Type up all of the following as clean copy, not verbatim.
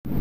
The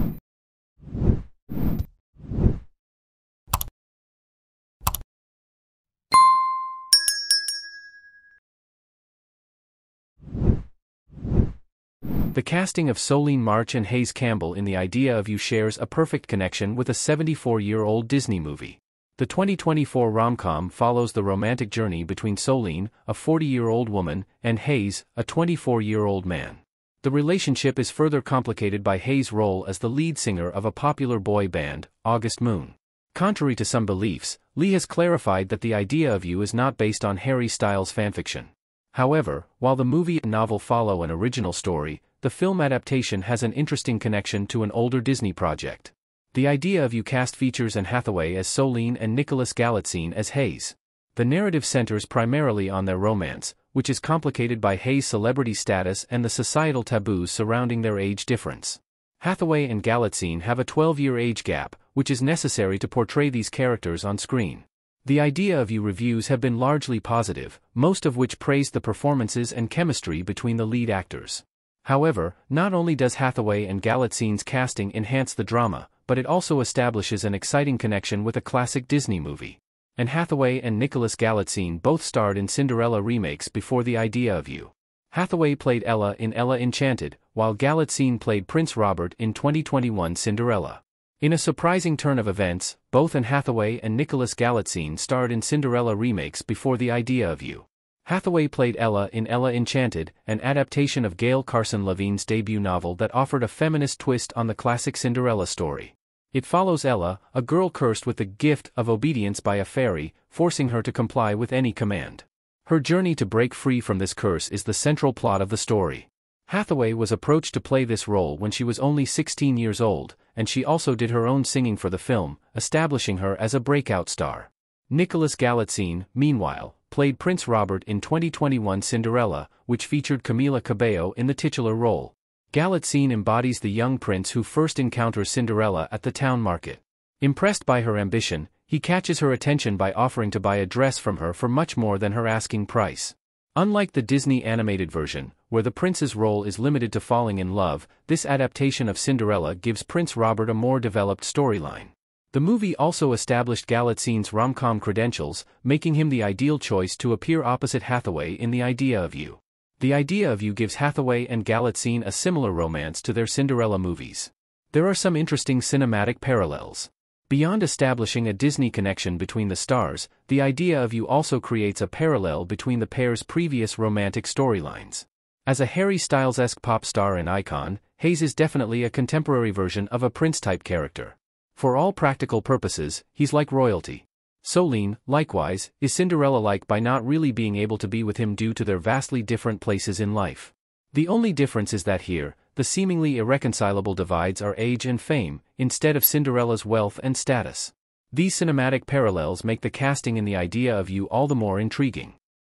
casting of Solene March and Hayes Campbell in The Idea of You shares a perfect connection with a 74-year-old Disney movie. The 2024 rom-com follows the romantic journey between Solene, a 40-year-old woman, and Hayes, a 24-year-old man. The relationship is further complicated by Hayes' role as the lead singer of a popular boy band, August Moon. Contrary to some beliefs, Lee has clarified that The Idea of You is not based on Harry Styles fanfiction. However, while the movie and novel follow an original story, the film adaptation has an interesting connection to an older Disney project. The Idea of You cast features Anne Hathaway as Solene and Nicholas Galitzine as Hayes. The narrative centers primarily on their romance, which is complicated by Hayes' celebrity status and the societal taboos surrounding their age difference. Hathaway and Galitzine have a 12-year age gap, which is necessary to portray these characters on screen. The Idea of You reviews have been largely positive, most of which praised the performances and chemistry between the lead actors. However, not only does Hathaway and Galitzine's casting enhance the drama, but it also establishes an exciting connection with a classic Disney movie. Anne Hathaway and Nicholas Galitzine both starred in Cinderella remakes before The Idea of You. Hathaway played Ella in Ella Enchanted, while Galitzine played Prince Robert in 2021 Cinderella. In a surprising turn of events, both Anne Hathaway and Nicholas Galitzine starred in Cinderella remakes before The Idea of You. Hathaway played Ella in Ella Enchanted, an adaptation of Gail Carson Levine's debut novel that offered a feminist twist on the classic Cinderella story. It follows Ella, a girl cursed with the gift of obedience by a fairy, forcing her to comply with any command. Her journey to break free from this curse is the central plot of the story. Hathaway was approached to play this role when she was only 16 years old, and she also did her own singing for the film, establishing her as a breakout star. Nicholas Galitzine, meanwhile, played Prince Robert in 2021 Cinderella, which featured Camila Cabello in the titular role. Galitzine embodies the young prince who first encounters Cinderella at the town market. Impressed by her ambition, he catches her attention by offering to buy a dress from her for much more than her asking price. Unlike the Disney animated version, where the prince's role is limited to falling in love, this adaptation of Cinderella gives Prince Robert a more developed storyline. The movie also established Galitzine's rom-com credentials, making him the ideal choice to appear opposite Hathaway in The Idea of You. The Idea of You gives Hathaway and Galitzine a similar romance to their Cinderella movies. There are some interesting cinematic parallels. Beyond establishing a Disney connection between the stars, The Idea of You also creates a parallel between the pair's previous romantic storylines. As a Harry Styles-esque pop star and icon, Hayes is definitely a contemporary version of a prince-type character. For all practical purposes, he's like royalty. Solene, likewise, is Cinderella-like by not really being able to be with him due to their vastly different places in life. The only difference is that here, the seemingly irreconcilable divides are age and fame, instead of Cinderella's wealth and status. These cinematic parallels make the casting in The Idea of You all the more intriguing.